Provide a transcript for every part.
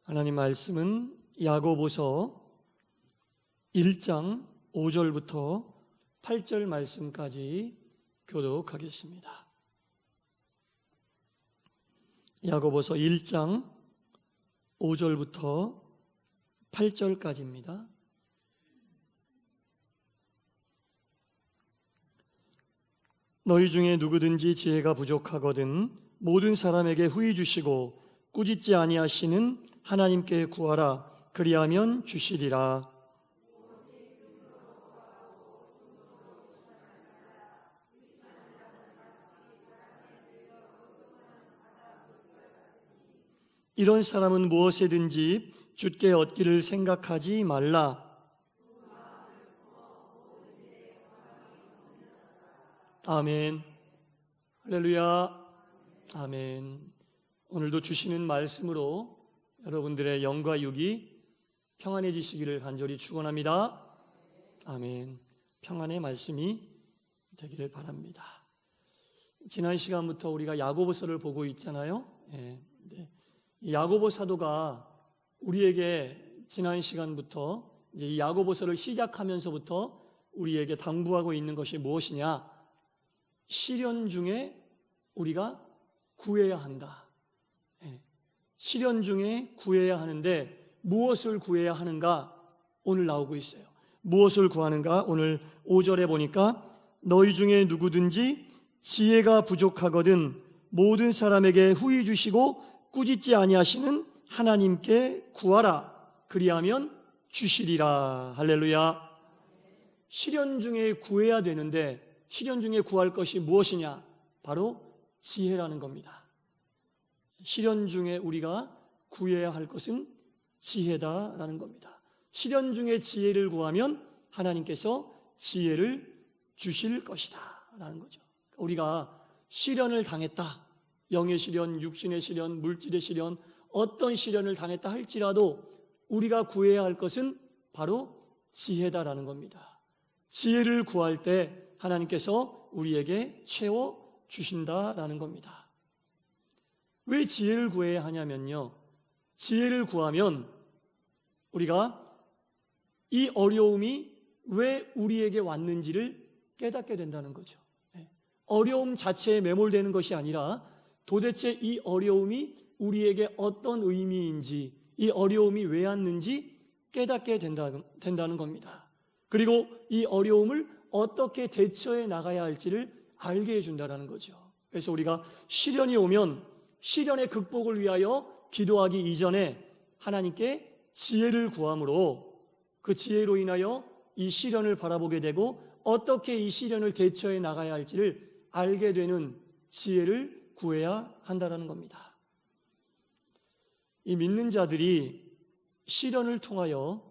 하나님 말씀은 야고보서 1장 5절부터 8절 말씀까지 교독하겠습니다. 야고보서 1장 5절부터 8절까지입니다. 너희 중에 누구든지 지혜가 부족하거든 모든 사람에게 후히 주시고 꾸짖지 아니하시는 하나님께 구하라. 그리하면 주시리라. 이런 사람은 무엇이든지 주께 얻기를 생각하지 말라. 아멘. 할렐루야. 아멘. 오늘도 주시는 말씀으로 여러분들의 영과 육이 평안해지시기를 간절히 축원합니다. 아멘. 평안의 말씀이 되기를 바랍니다. 지난 시간부터 우리가 야고보서를 보고 있잖아요. 이 야고보 사도가 우리에게 지난 시간부터 이제 이 야고보서를 시작하면서부터 우리에게 당부하고 있는 것이 무엇이냐? 시련 중에 우리가 구해야 한다. 시련 중에 구해야 하는데 무엇을 구해야 하는가? 오늘 나오고 있어요. 무엇을 구하는가? 오늘 5절에 보니까 너희 중에 누구든지 지혜가 부족하거든 모든 사람에게 후히 주시고 꾸짖지 아니하시는 하나님께 구하라. 그리하면 주시리라. 할렐루야. 시련 중에 구해야 되는데 시련 중에 구할 것이 무엇이냐? 바로 지혜라는 겁니다. 시련 중에 우리가 구해야 할 것은 지혜다라는 겁니다. 시련 중에 지혜를 구하면 하나님께서 지혜를 주실 것이다 라는 거죠. 우리가 시련을 당했다. 영의 시련, 육신의 시련, 물질의 시련, 어떤 시련을 당했다 할지라도 우리가 구해야 할 것은 바로 지혜다라는 겁니다. 지혜를 구할 때 하나님께서 우리에게 채워주신다라는 겁니다. 왜 지혜를 구해야 하냐면요, 지혜를 구하면 우리가 이 어려움이 왜 우리에게 왔는지를 깨닫게 된다는 거죠. 어려움 자체에 매몰되는 것이 아니라 도대체 이 어려움이 우리에게 어떤 의미인지, 이 어려움이 왜 왔는지 깨닫게 된다는 겁니다. 그리고 이 어려움을 어떻게 대처해 나가야 할지를 알게 해준다는 거죠. 그래서 우리가 시련이 오면 시련의 극복을 위하여 기도하기 이전에 하나님께 지혜를 구함으로 그 지혜로 인하여 이 시련을 바라보게 되고 어떻게 이 시련을 대처해 나가야 할지를 알게 되는 지혜를 구해야 한다는 겁니다. 이 믿는 자들이 시련을 통하여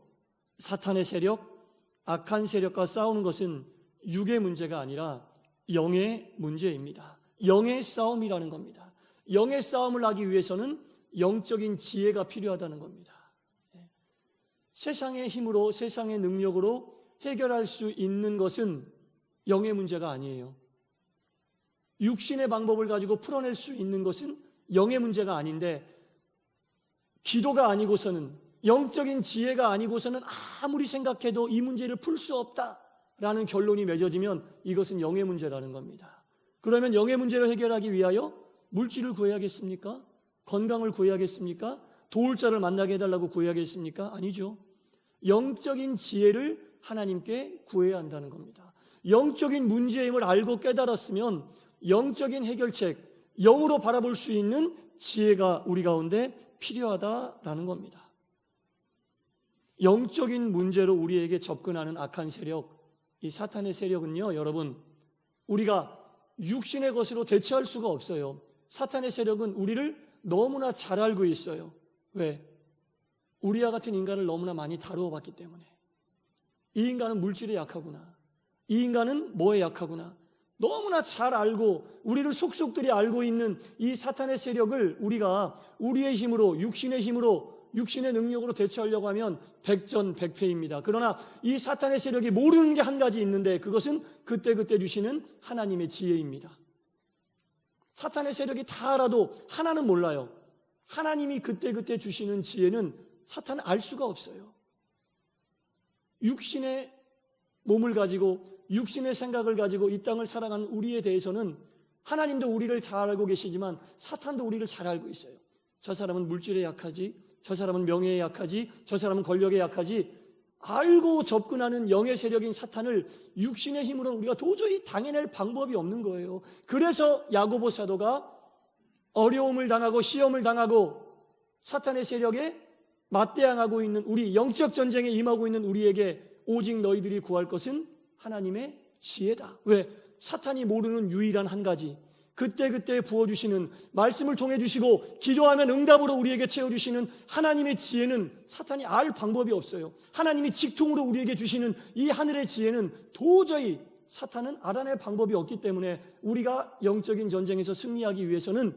사탄의 세력, 악한 세력과 싸우는 것은 육의 문제가 아니라 영의 문제입니다. 영의 싸움이라는 겁니다. 영의 싸움을 하기 위해서는 영적인 지혜가 필요하다는 겁니다. 세상의 힘으로, 세상의 능력으로 해결할 수 있는 것은 영의 문제가 아니에요. 육신의 방법을 가지고 풀어낼 수 있는 것은 영의 문제가 아닌데, 기도가 아니고서는, 영적인 지혜가 아니고서는 아무리 생각해도 이 문제를 풀 수 없다라는 결론이 맺어지면 이것은 영의 문제라는 겁니다. 그러면 영의 문제를 해결하기 위하여 물질을 구해야겠습니까? 건강을 구해야겠습니까? 도울 자를 만나게 해달라고 구해야겠습니까? 아니죠. 영적인 지혜를 하나님께 구해야 한다는 겁니다. 영적인 문제임을 알고 깨달았으면 영적인 해결책, 영으로 바라볼 수 있는 지혜가 우리 가운데 필요하다라는 겁니다. 영적인 문제로 우리에게 접근하는 악한 세력, 이 사탄의 세력은요, 여러분, 우리가 육신의 것으로 대처할 수가 없어요. 사탄의 세력은 우리를 너무나 잘 알고 있어요. 왜? 우리와 같은 인간을 너무나 많이 다루어 봤기 때문에. 이 인간은 물질에 약하구나, 이 인간은 뭐에 약하구나, 너무나 잘 알고 우리를 속속들이 알고 있는 이 사탄의 세력을 우리가 우리의 힘으로, 육신의 힘으로, 육신의 능력으로 대처하려고 하면 백전백패입니다. 그러나 이 사탄의 세력이 모르는 게 한 가지 있는데 그것은 그때그때 주시는 하나님의 지혜입니다. 사탄의 세력이 다 알아도 하나는 몰라요. 하나님이 그때그때 주시는 지혜는 사탄은 알 수가 없어요. 육신의 몸을 가지고 육신의 생각을 가지고 이 땅을 살아가는 우리에 대해서는 하나님도 우리를 잘 알고 계시지만 사탄도 우리를 잘 알고 있어요. 저 사람은 물질에 약하지, 저 사람은 명예에 약하지, 저 사람은 권력에 약하지, 알고 접근하는 영의 세력인 사탄을 육신의 힘으로는 우리가 도저히 당해낼 방법이 없는 거예요. 그래서 야고보 사도가 어려움을 당하고 시험을 당하고 사탄의 세력에 맞대항하고 있는 우리, 영적 전쟁에 임하고 있는 우리에게 오직 너희들이 구할 것은 하나님의 지혜다. 왜? 사탄이 모르는 유일한 한 가지, 그때그때 부어주시는, 말씀을 통해 주시고 기도하면 응답으로 우리에게 채워주시는 하나님의 지혜는 사탄이 알 방법이 없어요. 하나님이 직통으로 우리에게 주시는 이 하늘의 지혜는 도저히 사탄은 알아낼 방법이 없기 때문에 우리가 영적인 전쟁에서 승리하기 위해서는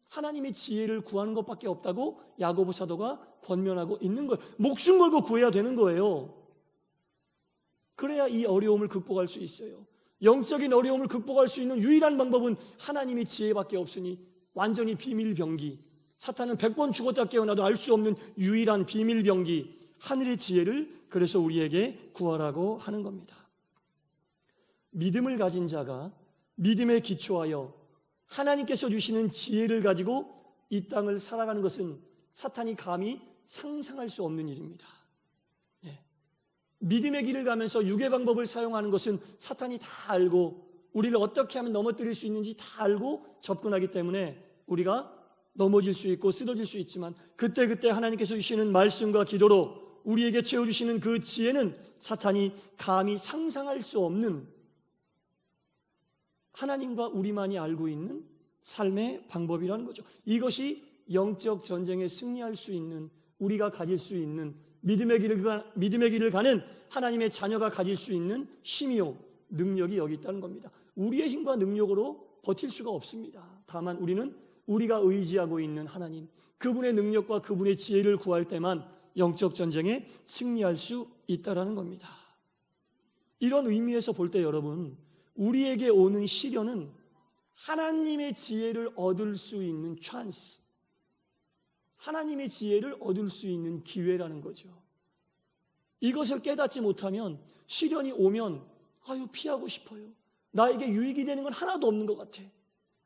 하나님의 지혜를 구하는 것밖에 없다고 야고보 사도가 권면하고 있는 거예요. 목숨 걸고 구해야 되는 거예요. 그래야 이 어려움을 극복할 수 있어요. 영적인 어려움을 극복할 수 있는 유일한 방법은 하나님의 지혜밖에 없으니 완전히 비밀병기, 사탄은 100번 죽었다 깨어나도 알 수 없는 유일한 비밀병기, 하늘의 지혜를 그래서 우리에게 구하라고 하는 겁니다. 믿음을 가진 자가 믿음에 기초하여 하나님께서 주시는 지혜를 가지고 이 땅을 살아가는 것은 사탄이 감히 상상할 수 없는 일입니다. 믿음의 길을 가면서 육의 방법을 사용하는 것은 사탄이 다 알고 우리를 어떻게 하면 넘어뜨릴 수 있는지 다 알고 접근하기 때문에 우리가 넘어질 수 있고 쓰러질 수 있지만 그때그때 하나님께서 주시는 말씀과 기도로 우리에게 채워주시는 그 지혜는 사탄이 감히 상상할 수 없는 하나님과 우리만이 알고 있는 삶의 방법이라는 거죠. 이것이 영적 전쟁에 승리할 수 있는, 우리가 가질 수 있는, 믿음의 길을 가는 하나님의 자녀가 가질 수 있는 힘이요 능력이 여기 있다는 겁니다. 우리의 힘과 능력으로 버틸 수가 없습니다. 다만 우리는 우리가 의지하고 있는 하나님, 그분의 능력과 그분의 지혜를 구할 때만 영적 전쟁에 승리할 수 있다는 겁니다. 이런 의미에서 볼 때 여러분, 우리에게 오는 시련은 하나님의 지혜를 얻을 수 있는 찬스, 하나님의 지혜를 얻을 수 있는 기회라는 거죠. 이것을 깨닫지 못하면 시련이 오면 피하고 싶어요. 나에게 유익이 되는 건 하나도 없는 것 같아.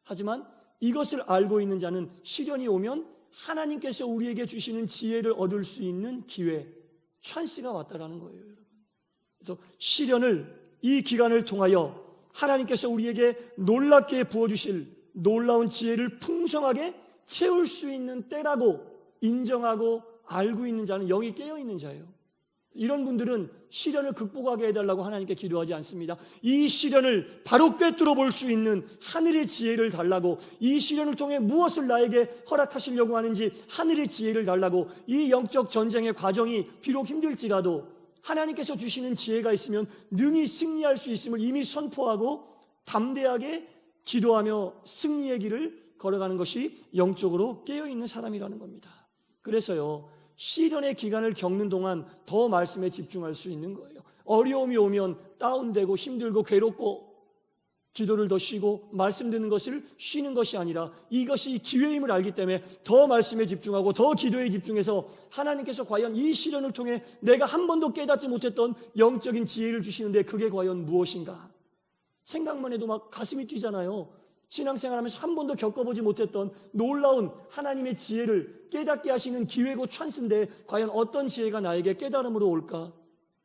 하지만 이것을 알고 있는 자는 시련이 오면 하나님께서 우리에게 주시는 지혜를 얻을 수 있는 기회, 찬스가 왔다라는 거예요, 여러분. 그래서 시련을, 이 기간을 통하여 하나님께서 우리에게 놀랍게 부어주실 놀라운 지혜를 풍성하게 채울 수 있는 때라고 인정하고 알고 있는 자는 영이 깨어있는 자예요. 이런 분들은 시련을 극복하게 해달라고 하나님께 기도하지 않습니다. 이 시련을 바로 꿰뚫어 볼 수 있는 하늘의 지혜를 달라고, 이 시련을 통해 무엇을 나에게 허락하시려고 하는지 하늘의 지혜를 달라고, 이 영적 전쟁의 과정이 비록 힘들지라도 하나님께서 주시는 지혜가 있으면 능히 승리할 수 있음을 이미 선포하고 담대하게 기도하며 승리의 길을 걸어가는 것이 영적으로 깨어있는 사람이라는 겁니다. 그래서요, 시련의 기간을 겪는 동안 더 말씀에 집중할 수 있는 거예요. 어려움이 오면 다운되고 힘들고 괴롭고 기도를 더 쉬고 말씀 듣는 것을 쉬는 것이 아니라 이것이 기회임을 알기 때문에 더 말씀에 집중하고 더 기도에 집중해서 하나님께서 과연 이 시련을 통해 내가 한 번도 깨닫지 못했던 영적인 지혜를 주시는데 그게 과연 무엇인가? 생각만 해도 막 가슴이 뛰잖아요. 신앙생활하면서 한 번도 겪어보지 못했던 놀라운 하나님의 지혜를 깨닫게 하시는 기회고 찬스인데 과연 어떤 지혜가 나에게 깨달음으로 올까?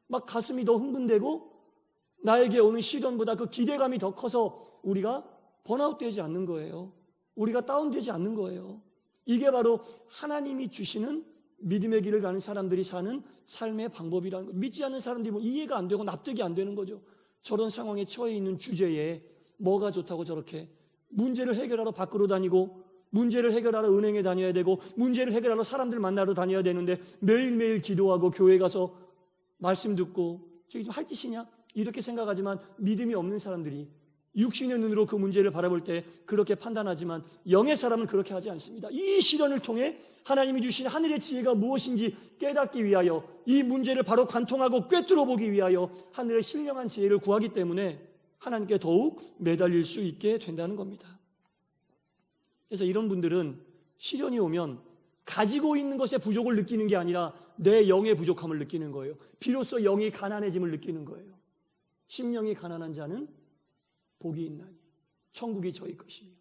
막 가슴이 더 흥분되고 나에게 오는 시련보다 그 기대감이 더 커서 우리가 번아웃되지 않는 거예요. 우리가 다운되지 않는 거예요. 이게 바로 하나님이 주시는 믿음의 길을 가는 사람들이 사는 삶의 방법이라는 거예요. 믿지 않는 사람들이 뭐 이해가 안 되고 납득이 안 되는 거죠. 저런 상황에 처해 있는 주제에 뭐가 좋다고 저렇게 문제를 해결하러 밖으로 다니고 문제를 해결하러 은행에 다녀야 되고 문제를 해결하러 사람들 만나러 다녀야 되는데 매일매일 기도하고 교회 가서 말씀 듣고 저기 좀 할 짓이냐? 이렇게 생각하지만 믿음이 없는 사람들이 육신의 눈으로 그 문제를 바라볼 때 그렇게 판단하지만 영의 사람은 그렇게 하지 않습니다. 이 시련을 통해 하나님이 주신 하늘의 지혜가 무엇인지 깨닫기 위하여 이 문제를 바로 관통하고 꿰뚫어 보기 위하여 하늘의 신령한 지혜를 구하기 때문에 하나님께 더욱 매달릴 수 있게 된다는 겁니다. 그래서 이런 분들은 시련이 오면 가지고 있는 것의 부족을 느끼는 게 아니라 내 영의 부족함을 느끼는 거예요. 비로소 영이 가난해짐을 느끼는 거예요. 심령이 가난한 자는 복이 있나니 천국이 저희 것이며.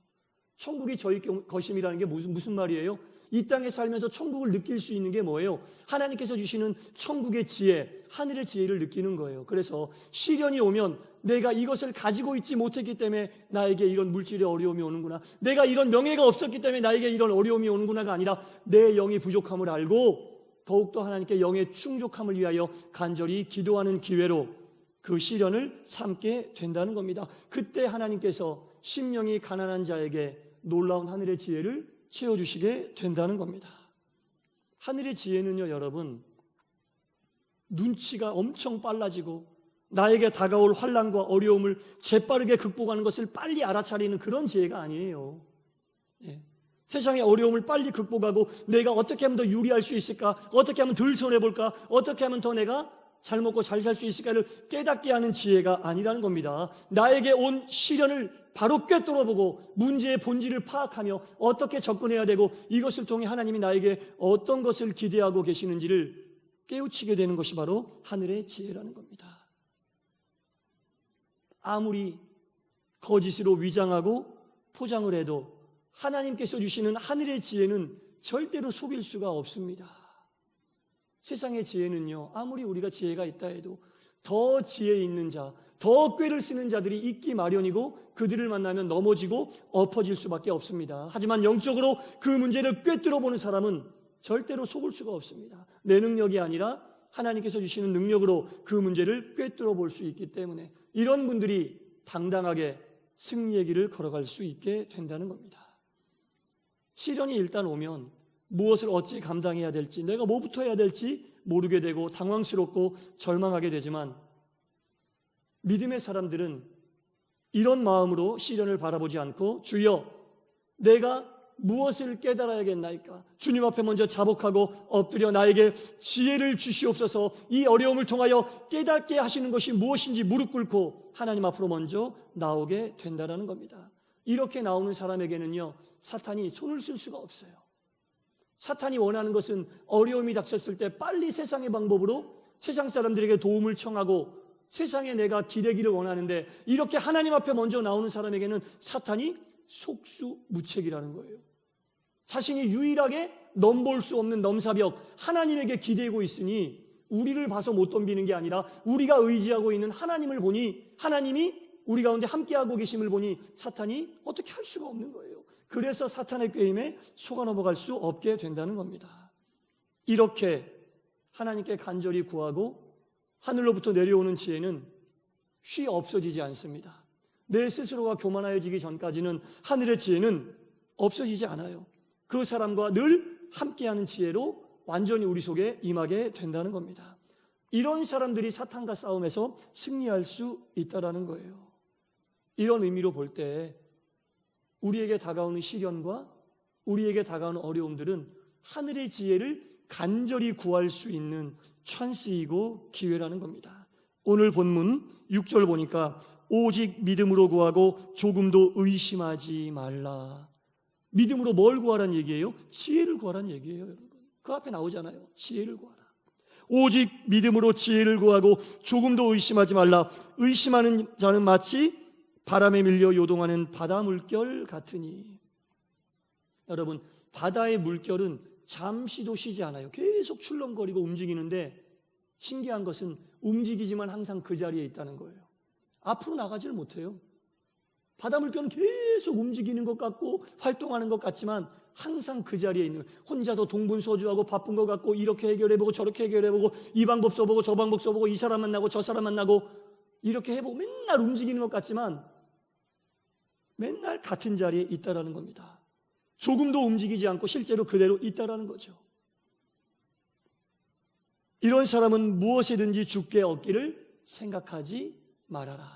천국이 저희 것임이라는 게 무슨 말이에요? 이 땅에 살면서 천국을 느낄 수 있는 게 뭐예요? 하나님께서 주시는 천국의 지혜, 하늘의 지혜를 느끼는 거예요. 그래서 시련이 오면 내가 이것을 가지고 있지 못했기 때문에 나에게 이런 물질의 어려움이 오는구나, 내가 이런 명예가 없었기 때문에 나에게 이런 어려움이 오는구나가 아니라 내 영이 부족함을 알고 더욱더 하나님께 영의 충족함을 위하여 간절히 기도하는 기회로 그 시련을 참게 된다는 겁니다. 그때 하나님께서 심령이 가난한 자에게 놀라운 하늘의 지혜를 채워주시게 된다는 겁니다. 하늘의 지혜는요, 여러분, 눈치가 엄청 빨라지고 나에게 다가올 환난과 어려움을 재빠르게 극복하는 것을 빨리 알아차리는 그런 지혜가 아니에요. 세상의 어려움을 빨리 극복하고 내가 어떻게 하면 더 유리할 수 있을까, 어떻게 하면 덜 손해볼까, 어떻게 하면 더 내가 잘 먹고 잘 살 수 있을까를 깨닫게 하는 지혜가 아니라는 겁니다. 나에게 온 시련을 바로 꿰뚫어보고 문제의 본질을 파악하며 어떻게 접근해야 되고 이것을 통해 하나님이 나에게 어떤 것을 기대하고 계시는지를 깨우치게 되는 것이 바로 하늘의 지혜라는 겁니다. 아무리 거짓으로 위장하고 포장을 해도 하나님께서 주시는 하늘의 지혜는 절대로 속일 수가 없습니다. 세상의 지혜는요, 아무리 우리가 지혜가 있다 해도 더 지혜 있는 자, 더 꾀를 쓰는 자들이 있기 마련이고 그들을 만나면 넘어지고 엎어질 수밖에 없습니다. 하지만 영적으로 그 문제를 꿰뚫어 보는 사람은 절대로 속을 수가 없습니다. 내 능력이 아니라 하나님께서 주시는 능력으로 그 문제를 꿰뚫어 볼 수 있기 때문에 이런 분들이 당당하게 승리의 길을 걸어갈 수 있게 된다는 겁니다. 시련이 일단 오면 무엇을 어찌 감당해야 될지, 내가 뭐부터 해야 될지 모르게 되고 당황스럽고 절망하게 되지만 믿음의 사람들은 이런 마음으로 시련을 바라보지 않고 주여 내가 무엇을 깨달아야겠나이까, 주님 앞에 먼저 자복하고 엎드려 나에게 지혜를 주시옵소서, 이 어려움을 통하여 깨닫게 하시는 것이 무엇인지 무릎 꿇고 하나님 앞으로 먼저 나오게 된다는 겁니다. 이렇게 나오는 사람에게는요, 사탄이 손을 쓸 수가 없어요. 사탄이 원하는 것은 어려움이 닥쳤을 때 빨리 세상의 방법으로 세상 사람들에게 도움을 청하고 세상에 내가 기대기를 원하는데, 이렇게 하나님 앞에 먼저 나오는 사람에게는 사탄이 속수무책이라는 거예요. 자신이 유일하게 넘볼 수 없는 넘사벽 하나님에게 기대고 있으니 우리를 봐서 못 덤비는 게 아니라 우리가 의지하고 있는 하나님을 보니, 하나님이 우리 가운데 함께하고 계심을 보니 사탄이 어떻게 할 수가 없는 거예요. 그래서 사탄의 꾀임에 속아 넘어갈 수 없게 된다는 겁니다. 이렇게 하나님께 간절히 구하고 하늘로부터 내려오는 지혜는 쉬 없어지지 않습니다. 내 스스로가 교만해지기 전까지는 하늘의 지혜는 없어지지 않아요. 그 사람과 늘 함께하는 지혜로 완전히 우리 속에 임하게 된다는 겁니다. 이런 사람들이 사탄과 싸움에서 승리할 수 있다는 거예요. 이런 의미로 볼 때 우리에게 다가오는 시련과 우리에게 다가오는 어려움들은 하늘의 지혜를 간절히 구할 수 있는 찬스이고 기회라는 겁니다. 오늘 본문 6절 보니까 오직 믿음으로 구하고 조금도 의심하지 말라. 믿음으로 뭘 구하라는 얘기예요? 지혜를 구하라는 얘기예요, 여러분. 그 앞에 나오잖아요. 지혜를 구하라. 오직 믿음으로 지혜를 구하고 조금도 의심하지 말라. 의심하는 자는 마치 바람에 밀려 요동하는 바다 물결 같으니. 여러분, 바다의 물결은 잠시도 쉬지 않아요. 계속 출렁거리고 움직이는데 신기한 것은 움직이지만 항상 그 자리에 있다는 거예요. 앞으로 나가지를 못해요. 바다 물결은 계속 움직이는 것 같고 활동하는 것 같지만 항상 그 자리에 있는, 혼자서 동분서주하고 바쁜 것 같고 이렇게 해결해보고 저렇게 해결해보고 이 방법 써보고 저 방법 써보고 이 사람 만나고 저 사람 만나고 이렇게 해보고 맨날 움직이는 것 같지만 맨날 같은 자리에 있다라는 겁니다. 조금도 움직이지 않고 실제로 그대로 있다라는 거죠. 이런 사람은 무엇이든지 주께 얻기를 생각하지 말아라.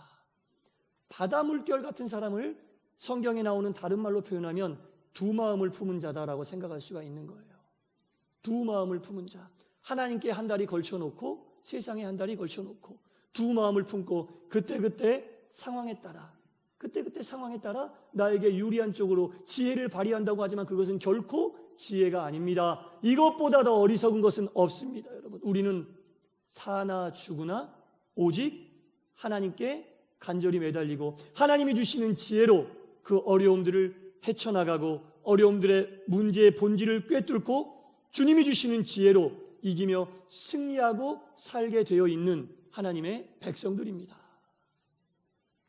바다 물결 같은 사람을 성경에 나오는 다른 말로 표현하면 두 마음을 품은 자다라고 생각할 수가 있는 거예요. 두 마음을 품은 자. 하나님께 한 다리 걸쳐놓고 세상에 한 다리 걸쳐놓고 두 마음을 품고 그때그때 상황에 따라 그때그때 상황에 따라 나에게 유리한 쪽으로 지혜를 발휘한다고 하지만 그것은 결코 지혜가 아닙니다. 이것보다 더 어리석은 것은 없습니다. 여러분, 우리는 사나 죽으나 오직 하나님께 간절히 매달리고 하나님이 주시는 지혜로 그 어려움들을 헤쳐나가고 어려움들의 문제의 본질을 꿰뚫고 주님이 주시는 지혜로 이기며 승리하고 살게 되어 있는 하나님의 백성들입니다.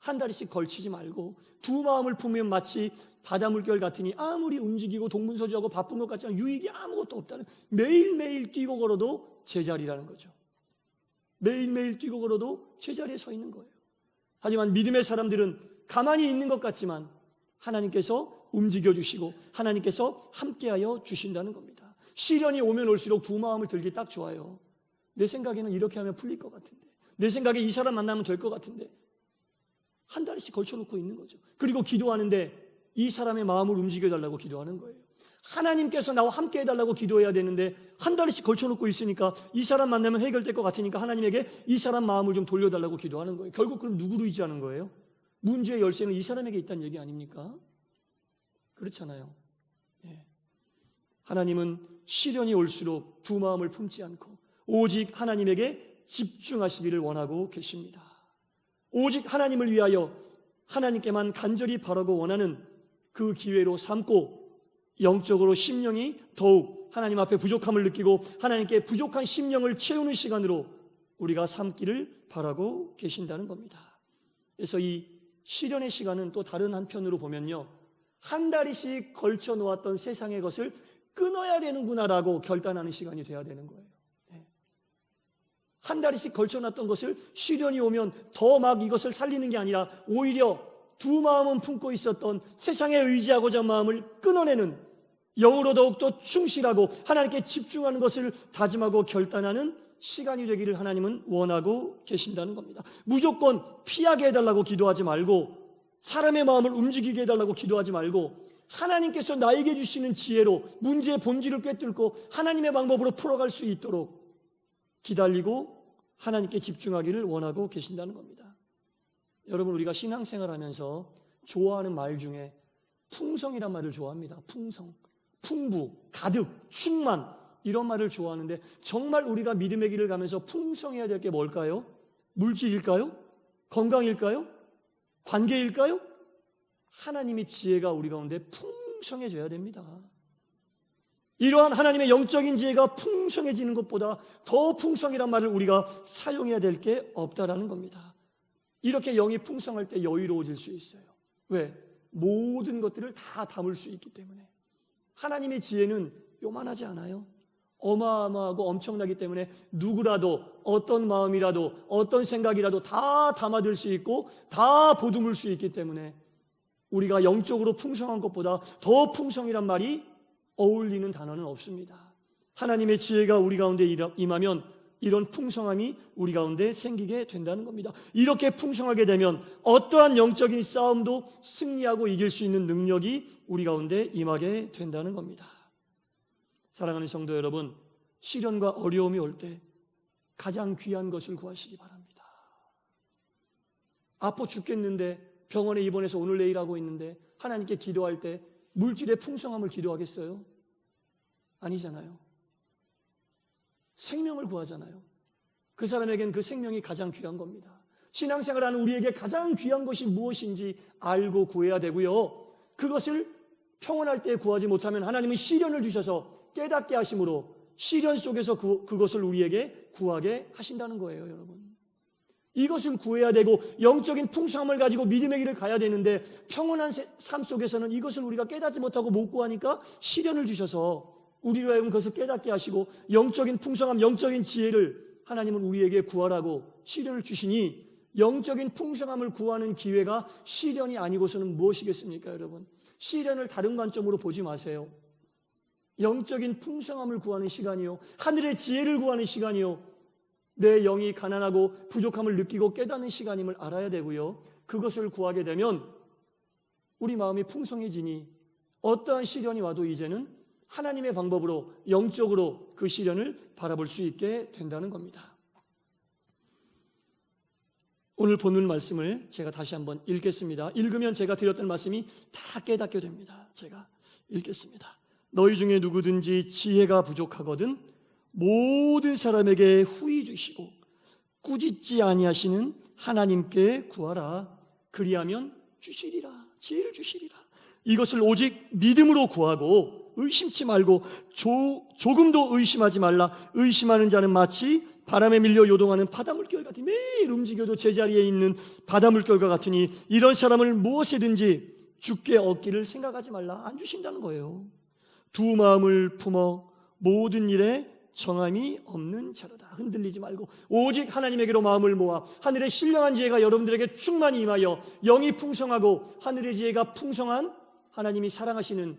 한 다리씩 걸치지 말고 두 마음을 품으면 마치 바다 물결 같으니 아무리 움직이고 동분서주하고 바쁜 것 같지만 유익이 아무것도 없다는, 매일매일 뛰고 걸어도 제자리라는 거죠. 매일매일 뛰고 걸어도 제자리에 서 있는 거예요. 하지만 믿음의 사람들은 가만히 있는 것 같지만 하나님께서 움직여 주시고 하나님께서 함께하여 주신다는 겁니다. 시련이 오면 올수록 두 마음을 들기 딱 좋아요. 내 생각에는 이렇게 하면 풀릴 것 같은데, 내 생각에 이 사람 만나면 될 것 같은데, 한 다리씩 걸쳐놓고 있는 거죠. 그리고 기도하는데 이 사람의 마음을 움직여달라고 기도하는 거예요. 하나님께서 나와 함께 해달라고 기도해야 되는데 한 다리씩 걸쳐놓고 있으니까 이 사람 만나면 해결될 것 같으니까 하나님에게 이 사람 마음을 좀 돌려달라고 기도하는 거예요. 결국 그럼 누구를 의지하는 거예요? 문제의 열쇠는 이 사람에게 있다는 얘기 아닙니까? 그렇잖아요. 예. 하나님은 시련이 올수록 두 마음을 품지 않고 오직 하나님에게 집중하시기를 원하고 계십니다. 오직 하나님을 위하여 하나님께만 간절히 바라고 원하는 그 기회로 삼고 영적으로 심령이 더욱 하나님 앞에 부족함을 느끼고 하나님께 부족한 심령을 채우는 시간으로 우리가 삼기를 바라고 계신다는 겁니다. 그래서 이 시련의 시간은 또 다른 한편으로 보면요, 한 다리씩 걸쳐 놓았던 세상의 것을 끊어야 되는구나라고 결단하는 시간이 돼야 되는 거예요. 한 다리씩 걸쳐놨던 것을 시련이 오면 더 막 이것을 살리는 게 아니라 오히려 두 마음은 품고 있었던 세상에 의지하고자 하는 마음을 끊어내는, 영으로 더욱더 충실하고 하나님께 집중하는 것을 다짐하고 결단하는 시간이 되기를 하나님은 원하고 계신다는 겁니다. 무조건 피하게 해달라고 기도하지 말고 사람의 마음을 움직이게 해달라고 기도하지 말고 하나님께서 나에게 주시는 지혜로 문제의 본질을 꿰뚫고 하나님의 방법으로 풀어갈 수 있도록 기다리고 하나님께 집중하기를 원하고 계신다는 겁니다. 여러분, 우리가 신앙생활하면서 좋아하는 말 중에 풍성이란 말을 좋아합니다. 풍성, 풍부, 가득, 충만, 이런 말을 좋아하는데 정말 우리가 믿음의 길을 가면서 풍성해야 될 게 뭘까요? 물질일까요? 건강일까요? 관계일까요? 하나님의 지혜가 우리 가운데 풍성해져야 됩니다. 이러한 하나님의 영적인 지혜가 풍성해지는 것보다 더 풍성이란 말을 우리가 사용해야 될 게 없다라는 겁니다. 이렇게 영이 풍성할 때 여유로워질 수 있어요. 왜? 모든 것들을 다 담을 수 있기 때문에. 하나님의 지혜는 요만하지 않아요. 어마어마하고 엄청나기 때문에 누구라도 어떤 마음이라도 어떤 생각이라도 다 담아들 수 있고 다 보듬을 수 있기 때문에 우리가 영적으로 풍성한 것보다 더 풍성이란 말이 어울리는 단어는 없습니다. 하나님의 지혜가 우리 가운데 임하면 이런 풍성함이 우리 가운데 생기게 된다는 겁니다. 이렇게 풍성하게 되면 어떠한 영적인 싸움도 승리하고 이길 수 있는 능력이 우리 가운데 임하게 된다는 겁니다. 사랑하는 성도 여러분, 시련과 어려움이 올 때 가장 귀한 것을 구하시기 바랍니다. 아파 죽겠는데 병원에 입원해서 오늘 내일 하고 있는데 하나님께 기도할 때 물질의 풍성함을 기도하겠어요? 아니잖아요. 생명을 구하잖아요. 그 사람에겐 그 생명이 가장 귀한 겁니다. 신앙생활하는 우리에게 가장 귀한 것이 무엇인지 알고 구해야 되고요. 그것을 평온할 때 구하지 못하면 하나님은 시련을 주셔서 깨닫게 하심으로 시련 속에서 그것을 우리에게 구하게 하신다는 거예요, 여러분. 이것을 구해야 되고 영적인 풍성함을 가지고 믿음의 길을 가야 되는데 평온한 삶 속에서는 이것을 우리가 깨닫지 못하고 못 구하니까 시련을 주셔서 우리로 하여금 그것을 깨닫게 하시고 영적인 풍성함, 영적인 지혜를 하나님은 우리에게 구하라고 시련을 주시니 영적인 풍성함을 구하는 기회가 시련이 아니고서는 무엇이겠습니까, 여러분? 시련을 다른 관점으로 보지 마세요. 영적인 풍성함을 구하는 시간이요, 하늘의 지혜를 구하는 시간이요, 내 영이 가난하고 부족함을 느끼고 깨닫는 시간임을 알아야 되고요. 그것을 구하게 되면 우리 마음이 풍성해지니 어떠한 시련이 와도 이제는 하나님의 방법으로 영적으로 그 시련을 바라볼 수 있게 된다는 겁니다. 오늘 본문 말씀을 제가 다시 한번 읽겠습니다. 읽으면 제가 드렸던 말씀이 다 깨닫게 됩니다. 제가 읽겠습니다. 너희 중에 누구든지 지혜가 부족하거든 모든 사람에게 후히 주시고 꾸짖지 아니하시는 하나님께 구하라. 그리하면 주시리라. 지혜를 주시리라. 이것을 오직 믿음으로 구하고 의심치 말고 조금도 의심하지 말라. 의심하는 자는 마치 바람에 밀려 요동하는 바닷물결 같으니 매일 움직여도 제자리에 있는 바닷물결과 같으니 이런 사람을 무엇이든지 주께 얻기를 생각하지 말라. 안 주신다는 거예요. 두 마음을 품어 모든 일에 정함이 없는 자로다. 흔들리지 말고 오직 하나님에게로 마음을 모아 하늘의 신령한 지혜가 여러분들에게 충만히 임하여 영이 풍성하고 하늘의 지혜가 풍성한 하나님이 사랑하시는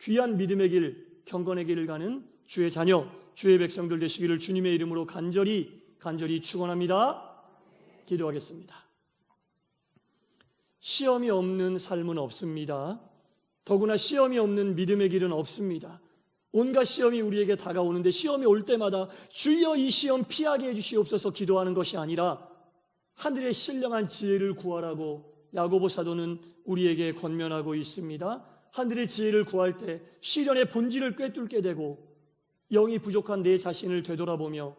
귀한 믿음의 길, 경건의 길을 가는 주의 자녀, 주의 백성들 되시기를 주님의 이름으로 간절히 축원합니다. 기도하겠습니다. 시험이 없는 삶은 없습니다. 더구나 시험이 없는 믿음의 길은 없습니다. 온갖 시험이 우리에게 다가오는데 시험이 올 때마다 주여 이 시험 피하게 해주시옵소서 기도하는 것이 아니라 하늘의 신령한 지혜를 구하라고 야고보 사도는 우리에게 권면하고 있습니다. 하늘의 지혜를 구할 때 시련의 본질을 꿰뚫게 되고 영이 부족한 내 자신을 되돌아보며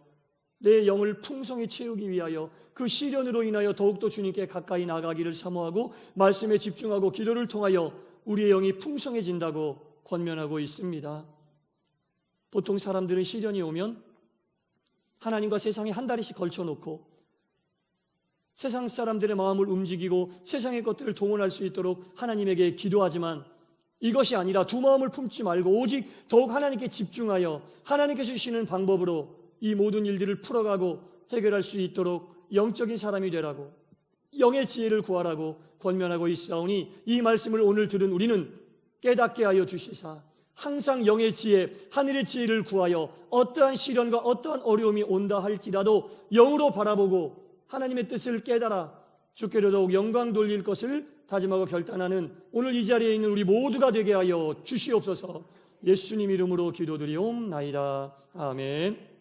내 영을 풍성히 채우기 위하여 그 시련으로 인하여 더욱더 주님께 가까이 나가기를 사모하고 말씀에 집중하고 기도를 통하여 우리의 영이 풍성해진다고 권면하고 있습니다. 보통 사람들은 시련이 오면 하나님과 세상에 한 다리씩 걸쳐놓고 세상 사람들의 마음을 움직이고 세상의 것들을 동원할 수 있도록 하나님에게 기도하지만 이것이 아니라 두 마음을 품지 말고 오직 더욱 하나님께 집중하여 하나님께서 주시는 방법으로 이 모든 일들을 풀어가고 해결할 수 있도록 영적인 사람이 되라고 영의 지혜를 구하라고 권면하고 있사오니 이 말씀을 오늘 들은 우리는 깨닫게 하여 주시사 항상 영의 지혜, 하늘의 지혜를 구하여 어떠한 시련과 어떠한 어려움이 온다 할지라도 영으로 바라보고 하나님의 뜻을 깨달아 주께로 더욱 영광 돌릴 것을 다짐하고 결단하는 오늘 이 자리에 있는 우리 모두가 되게 하여 주시옵소서. 예수님 이름으로 기도드리옵나이다. 아멘.